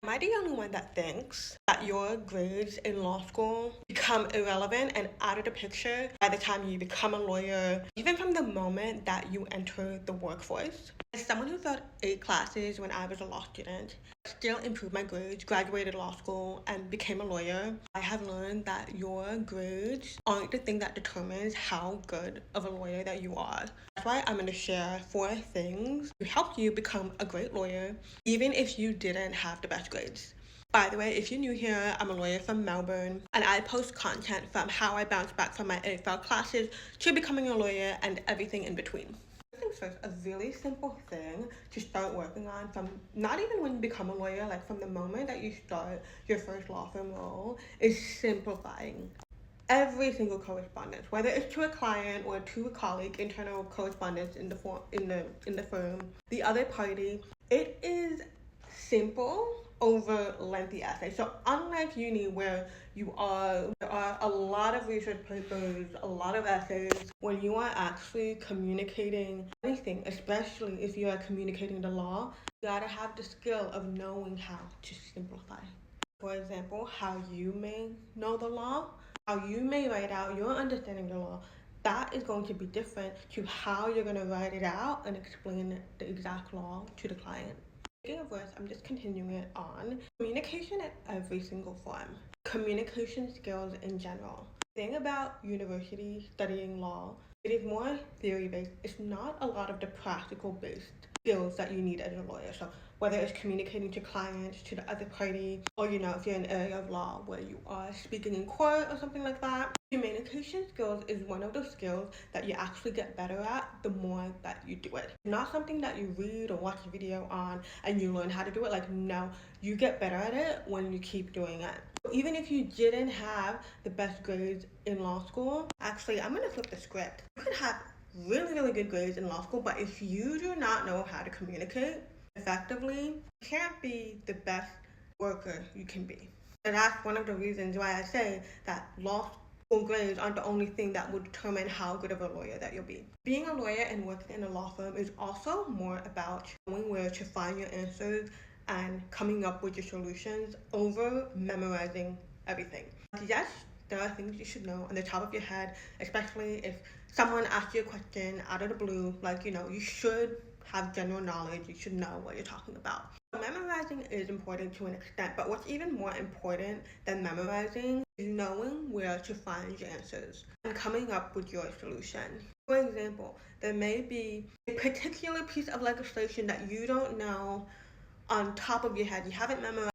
Am I the only one that thinks that your grades in law school become irrelevant and out of the picture by the time you become a lawyer, even from the moment that you enter the workforce? As someone who taught 8 classes when I was a law student, still improved my grades, graduated law school, and became a lawyer, I have learned that your grades aren't the thing that determines how good of a lawyer that you are. That's why I'm going to share 4 things to help you become a great lawyer, even if you didn't have the best grades. By the way, if you're new here, I'm a lawyer from Melbourne, and I post content from how I bounced back from my AFL classes to becoming a lawyer and everything in between. Things first, a really simple thing to start working on from not even when you become a lawyer, like from the moment that you start your first law firm role, is simplifying every single correspondence, whether it's to a client or to a colleague, internal correspondence in the firm, the other party. It is simple over lengthy essays. So unlike uni where there are a lot of research papers, a lot of essays, when you are actually communicating anything, especially if you are communicating the law, you gotta have the skill of knowing how to simplify. For example, how you may know the law, how you may write out your understanding of the law, that is going to be different to how you're going to write it out and explain the exact law to the client. Speaking of which, I'm just continuing it on. Communication at every single form. Communication skills in general. The thing about university studying law, it is more theory based. It's not a lot of the practical based skills that you need as a lawyer. So whether it's communicating to clients, to the other party, or if you're in an area of law where you are speaking in court or something like that, communication skills is one of those skills that you actually get better at the more that you do it. Not something that you read or watch a video on and you learn how to do it. Like, no, you get better at it when you keep doing it. Even if you didn't have the best grades in law school, actually, I'm going to flip the script. You could have really, really good grades in law school, but if you do not know how to communicate effectively, you can't be the best worker you can be. And that's one of the reasons why I say that law school grades aren't the only thing that will determine how good of a lawyer that you'll be. Being a lawyer and working in a law firm is also more about knowing where to find your answers and coming up with your solutions over memorizing everything. Yes, there are things you should know on the top of your head, especially if someone asks you a question out of the blue, you should have general knowledge, you should know what you're talking about. Memorizing is important to an extent, but what's even more important than memorizing is knowing where to find your answers and coming up with your solution. For example, there may be a particular piece of legislation that you don't know on top of your head, you haven't memorized